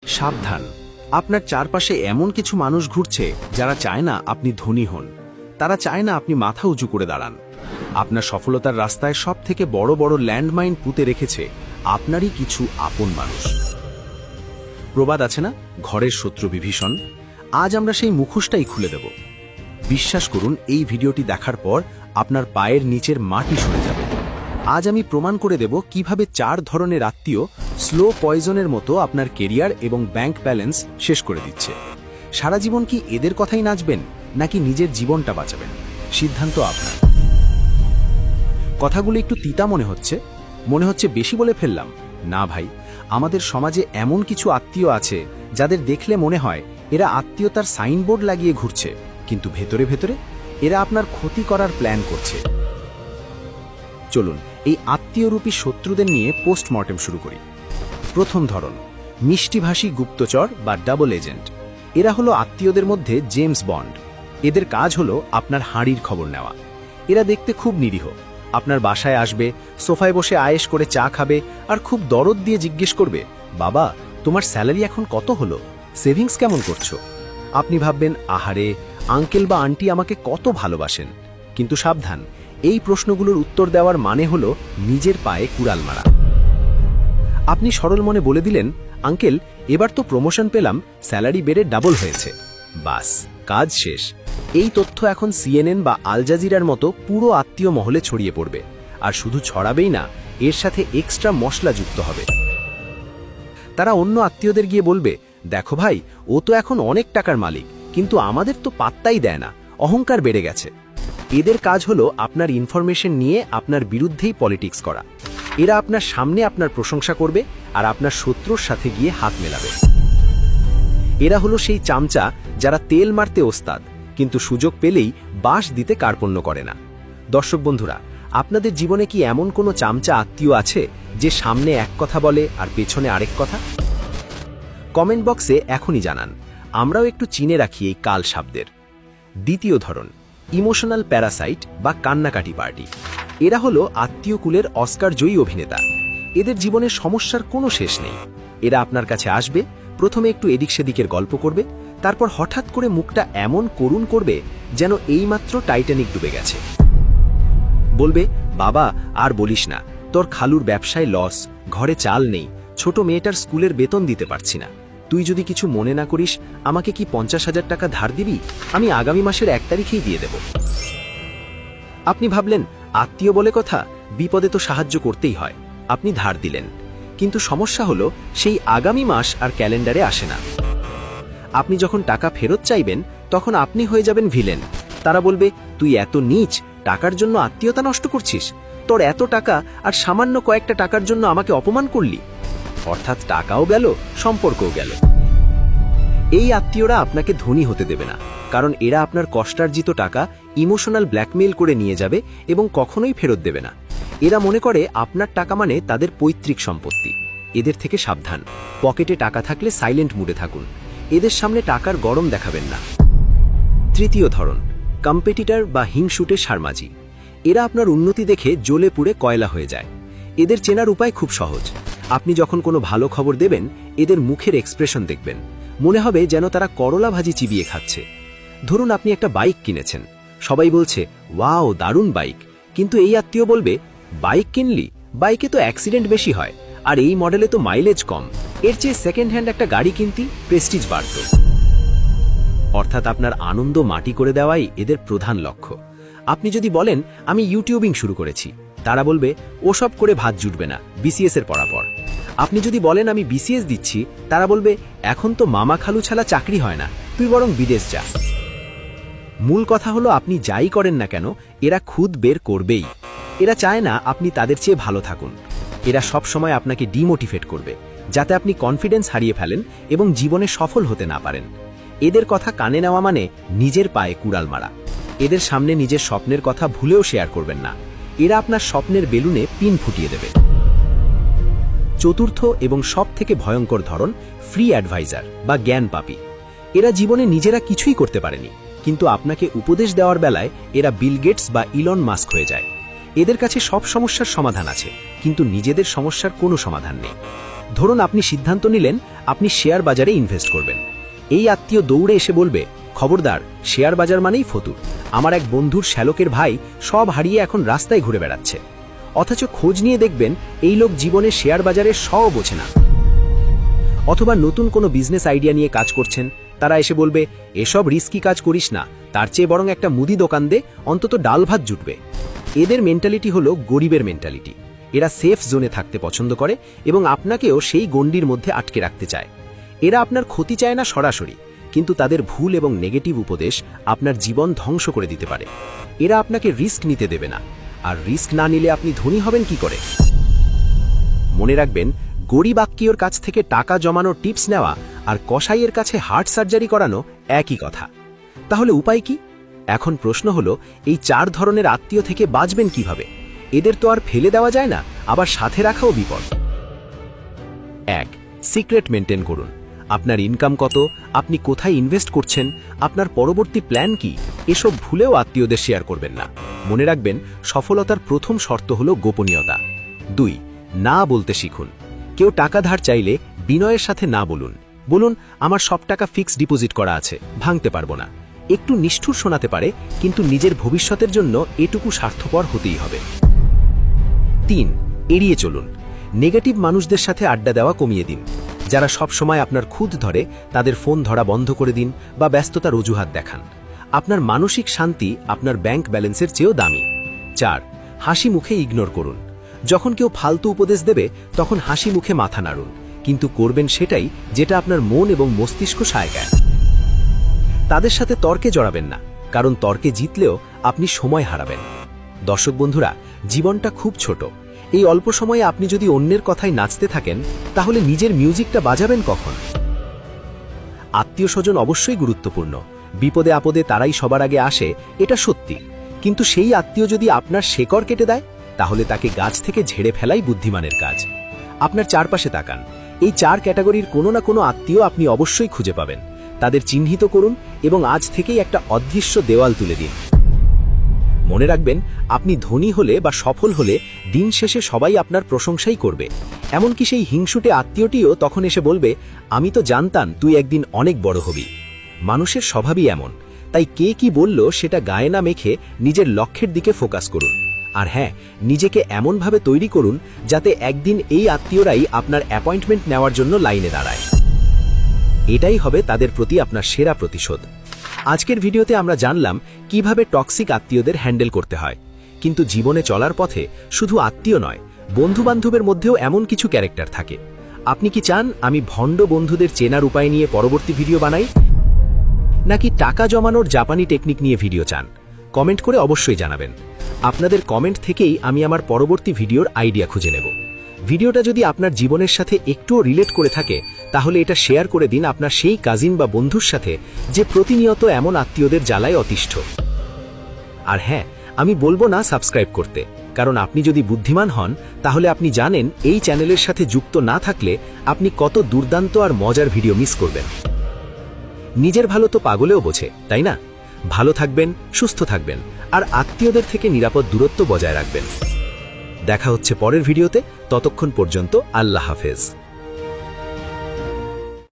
সাবধান, আপনার চারপাশে এমন কিছু মানুষ ঘুরছে যারা চায় না আপনি ধনী হন। তারা চায় না আপনি মাথা উঁচু করে দাঁড়ান। আপনার সফলতার রাস্তায় সবথেকে বড় বড় ল্যান্ডমাইন পুঁতে রেখেছে আপনারই কিছু আপন মানুষ। প্রবাদ আছে না, ঘরের শত্রু বিভীষণ। আজ আমরা সেই মুখোশটাই খুলে দেব। বিশ্বাস করুন, এই ভিডিওটি দেখার পর আপনার পায়ের নিচের মাটি সরে যাবে। আজ আমি প্রমাণ করে দেব কিভাবে 4 ধরনের আত্মীয় স্লো পয়জনের মতো আপনার কেরিয়ার এবং ব্যাংক ব্যালেন্স শেষ করে দিচ্ছে। সারা জীবন কি এদের কথাই নাচবেন, নাকি নিজের জীবনটা বাঁচাবেন? সিদ্ধান্ত আপনার। কথাগুলো একটু তিতা মনে হচ্ছে বেশি বলে ফেললাম। না ভাই, আমাদের সমাজে এমন কিছু আত্মীয় আছে যাদের দেখলে মনে হয় এরা আত্মীয়তার সাইনবোর্ড লাগিয়ে ঘুরছে, কিন্তু ভেতরে ভেতরে এরা আপনার ক্ষতি করার প্ল্যান করছে। চলুন এই আত্মীয়রূপী শত্রুদের নিয়ে পোস্টমর্টেম শুরু করি। প্রথম ধরন, মিষ্টিভাষী গুপ্তচর বা ডাবল এজেন্ট। এরা হলো আত্মীয়দের মধ্যে জেমস বন্ড। এদের কাজ হলো আপনার হাঁড়ির খবর নেওয়া। এরা দেখতে খুব নিরীহ। আপনার বাসায় আসবে, সোফায় বসে আয়েশ করে চা খাবে, আর খুব দরদ দিয়ে জিজ্ঞেস করবে, বাবা তোমার স্যালারি এখন কত হলো, সেভিংস কেমন করছো? আপনি ভাববেন, আহারে, আঙ্কেল বা আন্টি আমাকে কত ভালোবাসেন। কিন্তু সাবধান, এই প্রশ্নগুলোর উত্তর দেওয়ার মানে হলো নিজের পায়ে কুড়াল মারা। আপনি সরল মনে বলে দিলেন, আঙ্কেল এবার তো প্রমোশন পেলাম, স্যালারি বেড়ে ডাবল হয়েছে। বাস, কাজ শেষ। এই তথ্য এখন সিএনএন বা আল জাজিরার মতো পুরো আত্মীয় মহলে ছড়িয়ে পড়বে। আর শুধু ছড়াবেই না, এর সাথে এক্সট্রা মশলা যুক্ত হবে। তারা অন্য আত্মীয়দের গিয়ে বলবে, দেখো ভাই, ও তো এখন অনেক টাকার মালিক, কিন্তু আমাদের তো পাত্তাই দেয় না, অহংকার বেড়ে গেছে। এদের কাজ হলো আপনার ইনফরমেশন নিয়ে আপনার বিরুদ্ধেই পলিটিক্স করা। এরা আপনার সামনে আপনার প্রশংসা করবে আর আপনার শত্রুর সাথে গিয়ে হাত মেলাবে। এরা হলো সেই চামচা যারা তেল মারতে ওস্তাদ, কিন্তু সুযোগ পেলেই বাঁশ দিতে কার্পণ্য করে না। দর্শক বন্ধুরা, আপনাদের জীবনে কি এমন কোনো চামচা আত্মীয় আছে যে সামনে এক কথা বলে আর পেছনে আরেক কথা? কমেন্ট বক্সে এখনই জানান। আমরাও একটু চিনে রাখি এই কাল সাপদের। দ্বিতীয় ধরন, ইমোশনাল প্যারাসাইট বা কান্নাকাটি পার্টি। এরা হলো আত্মীয় কুলের অস্কার জয়ী অভিনেতা। এদের জীবনের সমস্যার কোনো শেষ নেই। এরা আপনার কাছে আসবে, প্রথমে একটু এদিক সেদিকের গল্প করবে, তারপর হঠাৎ করে মুখটা এমন করুণ করবে যেন এইমাত্র টাইটানিক ডুবে গেছে। বলবে, বাবা আর বলিস না, তোর খালুর ব্যবসায় লস, ঘরে চাল নেই, ছোট মেয়েটার স্কুলের বেতন দিতে পারছি না। তুই যদি কিছু মনে না করিস, আমাকে কি 50,000 টাকা ধার দিবি? আমি আগামী মাসের 1 তারিখেই দিয়ে দেব। আপনি ভাবলেন, আত্মীয় বলে কথা, বিপদে তো সাহায্য করতেই হয়। আপনি ধার দিলেন, কিন্তু সমস্যা হলো সেই আগামী মাস আর ক্যালেন্ডারে আসে না। আপনি যখন টাকা ফেরত চাইবেন, তখন আপনি হয়ে যাবেন ভিলেন। তারা বলবে, তুই এত নীচ, টাকার জন্য আত্মীয়তা নষ্ট করছিস? তোর এত টাকা আর সামান্য কয়েকটা টাকার জন্য আমাকে অপমান করলি। অর্থাৎ টাকাও গেল, সম্পর্কও গেল। এই আত্মীয়রা আপনাকে ধনী হতে দেবে না, কারণ এরা আপনার কষ্টার্জিত টাকা ইমোশনাল ব্ল্যাকমেইল করে নিয়ে যাবে এবং কখনোই ফেরত দেবে না। এরা মনে করে আপনার টাকা মানে তাদের পৈতৃক সম্পত্তি। এদের থেকে সাবধান। পকেটে টাকা থাকলে সাইলেন্ট মুডে থাকুন। এদের সামনে টাকার গরম দেখাবেন না। তৃতীয় ধরন, কম্পিটিটর বা হিংসুটে সারমাজি। এরা আপনার উন্নতি দেখে জ্বলে পুড়ে কয়লা হয়ে যায়। এদের চেনার উপায় খুব সহজ। আপনি যখন কোনো ভালো খবর দেবেন, এদের মুখের এক্সপ্রেশন দেখবেন। মনে হবে যেন তারা করলা ভাজি চিবিয়ে খাচ্ছে। ধরুন আপনি একটা বাইক কিনেছেন, সবাই বলছে, ওয়াও দারুণ বাইক, কিন্তু এই আত্মীয় বলবে, বাইক কিনলি? বাইকে তো অ্যাক্সিডেন্ট বেশি হয়, আর এই মডেলে তো মাইলেজ কম, এর চেয়ে সেকেন্ড হ্যান্ড একটা গাড়ি কিনতি, প্রেস্টিজ বাড়ত। অর্থাৎ আপনার আনন্দ মাটি করে দেওয়াই এদের প্রধান লক্ষ্য। আপনি যদি বলেন, আমি ইউটিউবিং শুরু করেছি, তারা বলবে, ওসব করে ভাত জুটবে না, বিসিএস এর পড়া পর। আপনি যদি বলেন, আমি বিসিএস দিচ্ছি, তারা বলবে, এখন তো মামা খালু ছাড়া চাকরি হয় না, তুই বরং বিদেশ যা। মূল কথা হলো, আপনি যাই করেন না কেন, এরা খুদ বের করবেই। এরা চায় না আপনি তাদের চেয়ে ভালো থাকুন। এরা সব সময় আপনাকে ডিমোটিভেট করবে, যাতে আপনি কনফিডেন্স হারিয়ে ফেলেন এবং জীবনে সফল হতে না পারেন। এদের কথা কানে নেওয়া মানে নিজের পায়ে কুড়াল মারা। এদের সামনে নিজের স্বপ্নের কথা ভুলেও শেয়ার করবেন না। এরা আপনার স্বপ্নের বেলুনে পিন ফুটিয়ে দেবে। চতুর্থ এবং সবথেকে ভয়ঙ্কর ধরন, ফ্রি অ্যাডভাইজার বা জ্ঞান পাপী। এরা জীবনে নিজেরা কিছুই করতে পারেনি, কিন্তু আপনাকে উপদেশ দেওয়ার বেলায় এরা বিল গেটস বা ইলন মাস্ক হয়ে যায়। এদের কাছে সব সমস্যার সমাধান আছে, কিন্তু নিজেদের সমস্যার কোনো সমাধান নেই। ধরুন আপনি সিদ্ধান্ত নিলেন আপনি শেয়ার বাজারে ইনভেস্ট করবেন। এই আত্মীয় দৌড়ে এসে বলবে, খবরদার, শেয়ার বাজার মানেই ফতুর, আমার এক বন্ধুর শ্যালকের ভাই সব হারিয়ে এখন রাস্তায় ঘুরে বেড়াচ্ছে। অথচ খোঁজ নিয়ে দেখবেন এই লোক জীবনে শেয়ার বাজারের সও বোঝে না। অথবা নতুন কোনো বিজনেস আইডিয়া নিয়ে কাজ করছেন, তারা এসে বলবে, এসব রিস্কি কাজ করিস না, তার চেয়ে বরং একটা মুদি দোকান দে, অন্তত ডাল ভাত জুটবে। এদের মেন্টালিটি হলো গরিবের মেন্টালিটি। এরা সেফ জোনে থাকতে পছন্দ করে এবং আপনাকেও সেই গণ্ডির মধ্যে আটকে রাখতে চায়। এরা আপনার ক্ষতি চায় না সরাসরি, কিন্তু তাদের ভুল এবং নেগেটিভ উপদেশ আপনার জীবন ধ্বংস করে দিতে পারে। এরা আপনাকে রিস্ক নিতে দেবে না, আর রিস্ক না নিলে আপনি ধনী হবেন কি করে? মনে রাখবেন, গরিব আত্মীয়র কাছ থেকে টাকা জমানোর টিপস নেওয়া আর কসাইয়ের কাছে হার্ট সার্জারি করানো একই কথা। তাহলে উপায় কি? এখন প্রশ্ন হলো, এই 4 ধরনের আত্মীয় থেকে বাঁচবেন কিভাবে? এদের তো আর ফেলে দেওয়া যায় না, আবার সাথে রাখাও বিপদ। 1. সিক্রেট মেনটেন করুন। আপনার ইনকাম কত, আপনি কোথায় ইনভেস্ট করছেন, আপনার পরবর্তী প্ল্যান কি, এসব ভুলেও আত্মীয়দের শেয়ার করবেন না। মনে রাখবেন, সফলতার প্রথম শর্ত হলো গোপনীয়তা। 2. না বলতে শিখুন। কেউ টাকা ধার চাইলে বিনয়ের সাথে না বলুন। বলুন, আমার সব টাকা ফিক্সড ডিপোজিট করা আছে, ভাঙতে পারবো না। একটু নিষ্ঠুর শোনাতে পারে, কিন্তু নিজের ভবিষ্যতের জন্য এটুকু স্বার্থপর হতেই হবে। 3. এড়িয়ে চলুন। নেগেটিভ মানুষদের সাথে আড্ডা দেওয়া কমিয়ে দিন। যারা সব সময় আপনার খুদ ধরে, তাদের ফোন ধরা বন্ধ করে দিন বা ব্যস্ততার অজুহাত দেখান। আপনার মানসিক শান্তি আপনার ব্যাংক ব্যালেন্সের চেয়েও দামি। 4. হাসি মুখে ইগনোর করুন। যখন কেউ ফালতু উপদেশ দেবে, তখন হাসি মুখে মাথা নাড়ুন, কিন্তু করবেন সেটাই যেটা আপনার মন এবং মস্তিষ্ক সায় দেয়। তাদের সাথে তর্কে জড়াবেন না, কারণ তর্কে জিতলেও আপনি সময় হারাবেন। দর্শক বন্ধুরা, জীবনটা খুব ছোট। এই অল্প সময়ে আপনি যদি অন্যের কথায় নাচতে থাকেন, তাহলে নিজের মিউজিকটা বাজাবেন কখন? আত্মীয় স্বজন অবশ্যই গুরুত্বপূর্ণ। বিপদে আপদে তারাই সবার আগে আসে, এটা সত্যি। কিন্তু সেই আত্মীয় যদি আপনার শেকড় কেটে দেয়, তাহলে তাকে গাছ থেকে ঝেড়ে ফেলাই বুদ্ধিমানের কাজ। আপনার চারপাশে তাকান, এই 4 ক্যাটাগরির কোনো না কোনো আত্মীয় আপনি অবশ্যই খুঁজে পাবেন। তাদের চিহ্নিত করুন এবং আজ থেকেই একটা অদৃশ্য দেওয়াল তুলে দিন। মনে রাখবেন, আপনি ধনী হলে বা সফল হলে দিন শেষে সবাই আপনার প্রশংসাই করবে। এমনকি সেই হিংসুটে আত্মীয়টিও তখন এসে বলবে, আমি তো জানতাম তুই একদিন অনেক বড় হবি। মানুষের স্বভাবই এমন, তাই কে কি বলল সেটা গায়ে না মেখে নিজের লক্ষ্যের দিকে ফোকাস করুন। আর হ্যাঁ, নিজেকে এমনভাবে তৈরি করুন যাতে একদিন এই আত্মীয়রাই আপনার অ্যাপয়েন্টমেন্ট নেওয়ার জন্য লাইনে দাঁড়ায়। এটাই হবে তাদের প্রতি আপনার সেরা প্রতিশোধ। আজকের ভিডিওতে আমরা জানলাম কিভাবে টক্সিক আত্মীয়দের হ্যান্ডেল করতে হয়। কিন্তু জীবনে চলার পথে শুধু আত্মীয় নয়, বন্ধুবান্ধবের মধ্যেও এমন কিছু ক্যারেক্টার থাকে। আপনি কি চান আমি ভণ্ড বন্ধুদের চেনার উপায় নিয়ে পরবর্তী ভিডিও বানাই, নাকি টাকা জমানোর জাপানি টেকনিক নিয়ে ভিডিও চান? কমেন্ট করে অবশ্যই জানাবেন। আপনাদের কমেন্ট থেকেই আমি আমার পরবর্তী ভিডিওর আইডিয়া খুঁজে নেব। ভিডিওটা যদি আপনার জীবনের সাথে একটুও রিলেট করে থাকে, তাহলে এটা শেয়ার করে দিন আপনার সেই কাজিন বা বন্ধুর সাথে যে প্রতিনিয়ত এমন আত্মীয়দের জ্বালায় অতিষ্ঠ। আর হ্যাঁ, আমি বলবো না সাবস্ক্রাইব করতে, কারণ আপনি যদি বুদ্ধিমান হন, তাহলে আপনি জানেন এই চ্যানেলের সাথে যুক্ত না থাকলে আপনি কত দুর্দান্ত আর মজার ভিডিও মিস করবেন। নিজের ভালো তো পাগলেও বোঝে, তাই না? ভালো থাকবেন, সুস্থ থাকবেন, আর আত্মীয়দের থেকে নিরাপদ দূরত্ব বজায় রাখবেন। দেখা হচ্ছে পরের ভিডিওতে। ততক্ষণ পর্যন্ত আল্লাহ হাফেজ।